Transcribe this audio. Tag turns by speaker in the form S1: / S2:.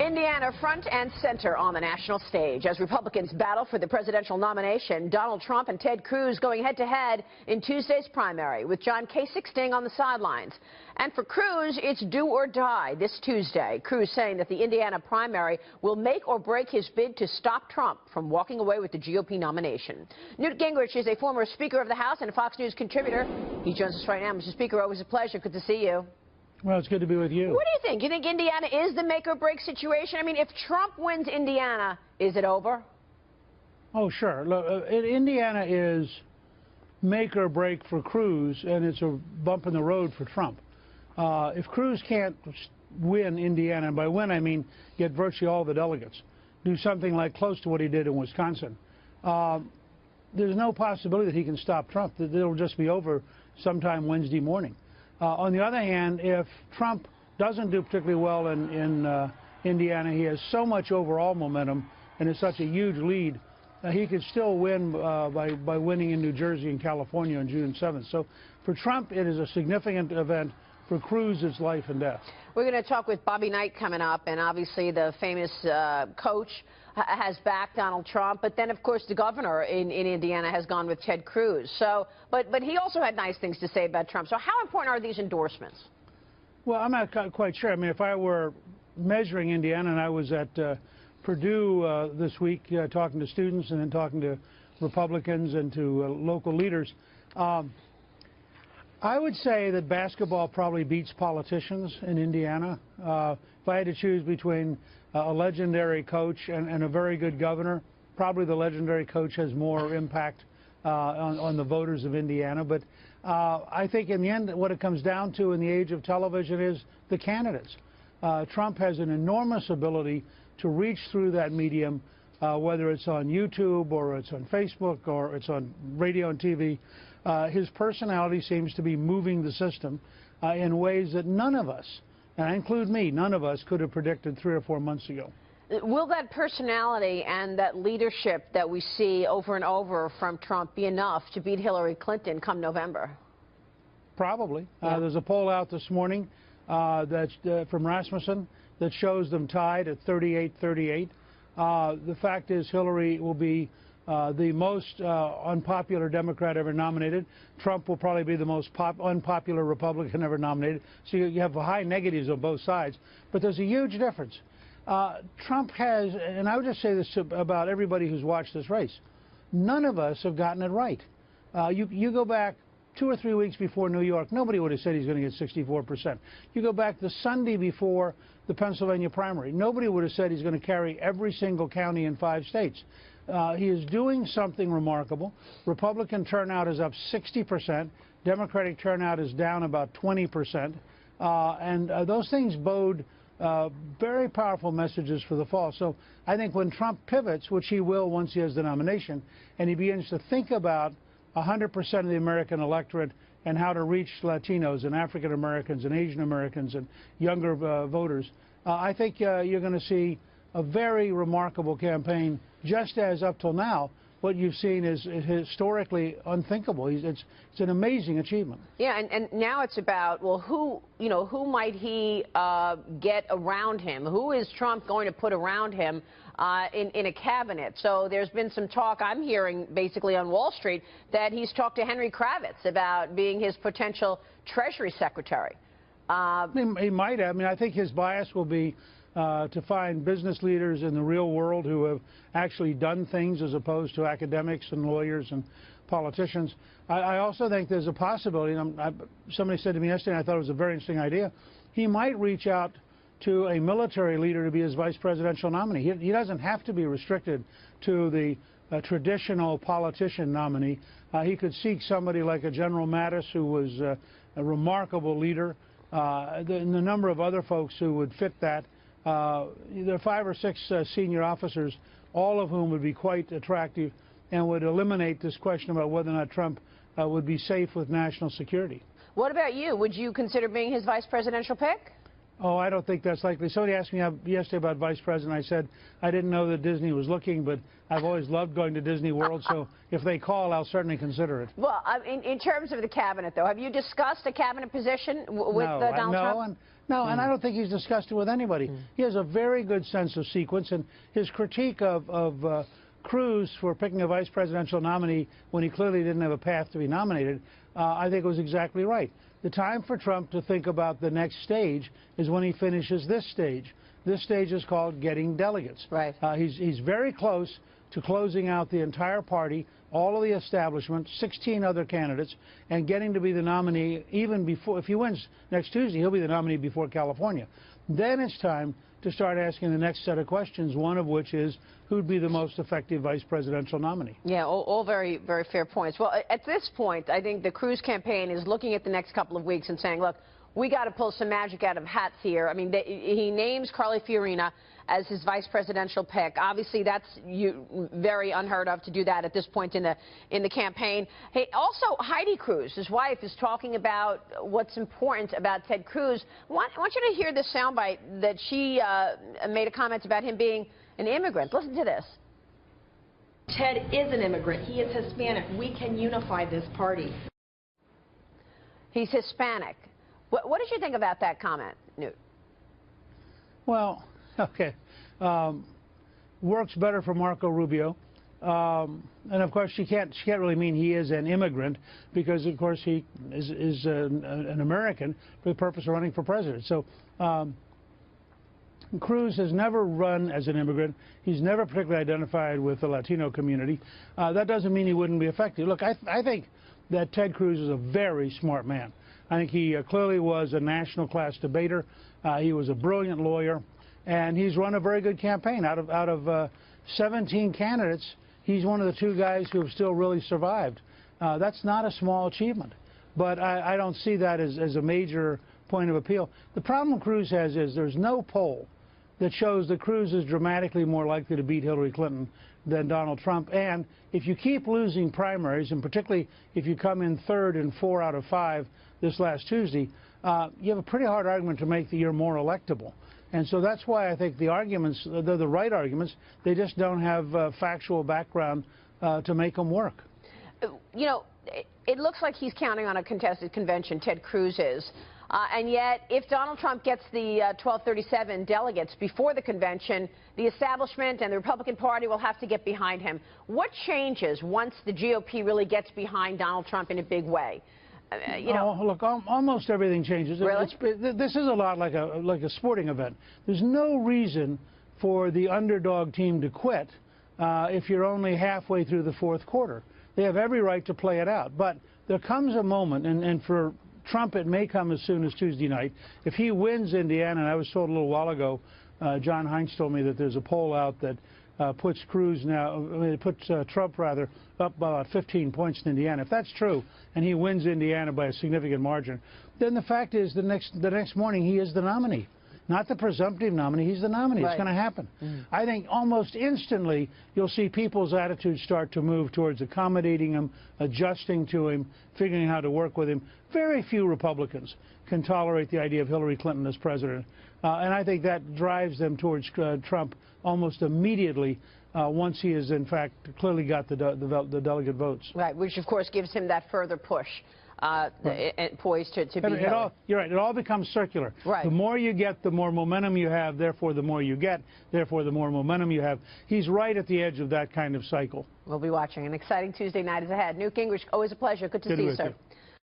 S1: Indiana front and center on the national stage as Republicans battle for the presidential nomination. Donald Trump and Ted Cruz going head-to-head in Tuesday's primary, with John Kasich staying on the sidelines. And for Cruz, it's do or die this Tuesday. Cruz saying that the Indiana primary will make or break his bid to stop Trump from walking away with the GOP nomination. Newt Gingrich is a former Speaker of the House and a Fox News contributor. He joins us right now. Mr. Speaker, always a pleasure. Good to see you.
S2: Well, it's good to be with you.
S1: What do you think? You think Indiana is the make-or-break situation? I mean, if Trump wins Indiana, is it over?
S2: Oh, sure. Look, Indiana is make or break for Cruz, and it's a bump in the road for Trump. If Cruz can't win Indiana, and by win I mean get virtually all the delegates, do something like close to what he did in Wisconsin, there's no possibility that he can stop Trump. It'll just be over sometime Wednesday morning. On the other hand, if Trump doesn't do particularly well in Indiana, he has so much overall momentum and is such a huge lead, he could still win by winning in New Jersey and California on June 7th. So for Trump, it is a significant event. For Cruz, it's life and death.
S1: We're going to talk with Bobby Knight coming up, and obviously the famous coach has backed Donald Trump, but then, of course, the governor in Indiana has gone with Ted Cruz. So, but he also had nice things to say about Trump. So how important are these endorsements? Well,
S2: I'm not quite sure. I mean, if I were measuring Indiana and I was at Purdue this week talking to students and then talking to Republicans and to local leaders, I would say that basketball probably beats politicians in Indiana. If I had to choose between a legendary coach and a very good governor, probably the legendary coach has more impact on the voters of Indiana. But I think in the end, what it comes down to in the age of television is the candidates. Trump has an enormous ability to reach through that medium, whether it's on YouTube or it's on Facebook or it's on radio and TV. His personality seems to be moving the system in ways that none of us, and I include me, none of us could have predicted 3 or 4 months ago.
S1: Will that personality and that leadership that we see over and over from Trump be enough to beat Hillary Clinton come November?
S2: Probably.
S1: Yeah.
S2: There's a poll out this morning that's from Rasmussen that shows them tied at 38-38. The fact is Hillary will be the most unpopular Democrat ever nominated. Trump will probably be the most unpopular Republican ever nominated. So you have high negatives on both sides. But there's a huge difference. Trump has, and I would just say this about everybody who's watched this race, none of us have gotten it right. You go back 2 or 3 weeks before New York, nobody would have said he's going to get 64%. You go back the Sunday before the Pennsylvania primary, nobody would have said he's going to carry every single county in 5 states. He is doing something remarkable. Republican turnout is up 60%. Democratic turnout is down about 20%. And those things bode very powerful messages for the fall. So I think when Trump pivots, which he will once he has the nomination, and he begins to think about 100% of the American electorate and how to reach Latinos and African Americans and Asian Americans and younger voters, I think you're going to see a very remarkable campaign, just as up till now what you've seen is historically unthinkable. It's an amazing achievement.
S1: Yeah, and now it's about, well, who might he get around him? Who is Trump going to put around him in a cabinet? So there's been some talk, I'm hearing basically on Wall Street, that he's talked to Henry Kravitz about being his potential Treasury Secretary.
S2: He might have. I mean, I think his bias will be to find business leaders in the real world who have actually done things as opposed to academics and lawyers and politicians. I also think there's a possibility, and somebody said to me yesterday, and I thought it was a very interesting idea, he might reach out to a military leader to be his vice presidential nominee. He doesn't have to be restricted to the traditional politician nominee. He could seek somebody like a General Mattis, who was a remarkable leader, and the number of other folks who would fit that. There are 5 or 6 senior officers, all of whom would be quite attractive and would eliminate this question about whether or not Trump would be safe with national security.
S1: What about you? Would you consider being his vice presidential pick?
S2: Oh, I don't think that's likely. Somebody asked me yesterday about vice president. I said I didn't know that Disney was looking, but I've always loved going to Disney World, so if they call, I'll certainly consider it.
S1: Well, in terms of the cabinet, though, have you discussed a cabinet position with Donald Trump?
S2: No, and I don't think he's discussed it with anybody. He has a very good sense of sequence, and his critique of Cruz for picking a vice presidential nominee when he clearly didn't have a path to be nominated, I think was exactly right. The time for Trump to think about the next stage is when he finishes this stage. This stage is called getting delegates.
S1: Right.
S2: He's very close to closing out the entire party, all of the establishment, 16 other candidates, and getting to be the nominee even before, if he wins next Tuesday, he'll be the nominee before California. Then it's time to start asking the next set of questions, one of which is who'd be the most effective vice presidential nominee.
S1: Yeah, all very, very fair points. Well, at this point, I think the Cruz campaign is looking at the next couple of weeks and saying, look, we got to pull some magic out of hats here. I mean, he names Carly Fiorina as his vice presidential pick. Obviously, that's very unheard of to do that at this point in the campaign. Hey, also, Heidi Cruz, his wife, is talking about what's important about Ted Cruz. I want you to hear this soundbite that she made a comment about him being an immigrant. Listen to this.
S3: Ted is an immigrant. He is Hispanic. We can unify this party.
S1: He's Hispanic. What did you think about that comment, Newt?
S2: Well, okay. Works better for Marco Rubio. And of course, she can't really mean he is an immigrant because, of course, he is an American for the purpose of running for president. So Cruz has never run as an immigrant. He's never particularly identified with the Latino community. That doesn't mean he wouldn't be effective. Look, I think that Ted Cruz is a very smart man. I think he clearly was a national class debater. He was a brilliant lawyer, and he's run a very good campaign. Out of 17 candidates, he's one of the 2 guys who have still really survived. That's not a small achievement, but I don't see that as a major point of appeal. The problem Cruz has is there's no poll that shows that Cruz is dramatically more likely to beat Hillary Clinton than Donald Trump. And if you keep losing primaries, and particularly if you come in 3rd in 4 out of 5 this last Tuesday, you have a pretty hard argument to make that you're more electable. And so that's why I think the arguments, they're the right arguments. They just don't have factual background to make them work.
S1: You know, it looks like he's counting on a contested convention, Ted Cruz is. And yet, if Donald Trump gets the 1237 delegates before the convention, the establishment and the Republican Party will have to get behind him. What changes once the GOP really gets behind Donald Trump in a big way? You know,
S2: look, almost everything changes.
S1: Really?
S2: This is a lot like a sporting event. There's no reason for the underdog team to quit if you're only halfway through the 4th quarter. They have every right to play it out. But there comes a moment, and for Trump it may come as soon as Tuesday night. If he wins Indiana, and I was told a little while ago, John Heinz told me that there's a poll out that puts Trump rather up by about 15 points in Indiana. If that's true, and he wins Indiana by a significant margin, then the fact is the next morning he is the nominee. Not the presumptive nominee, he's the nominee. Right. It's going to happen. I think almost instantly you'll see people's attitudes start to move towards accommodating him, adjusting to him, figuring out how to work with him. Very few Republicans can tolerate the idea of Hillary Clinton as president. And I think that drives them towards Trump almost immediately once he has, in fact, clearly got the delegate votes.
S1: Right, which, of course, gives him that further push. Poised to be held.
S2: You're right. It all becomes circular.
S1: Right.
S2: The more you get, the more momentum you have. Therefore, the more you get. Therefore, the more momentum you have. He's right at the edge of that kind of cycle.
S1: We'll be watching. An exciting Tuesday night is ahead. Newt Gingrich, always a pleasure. Good to see you, sir.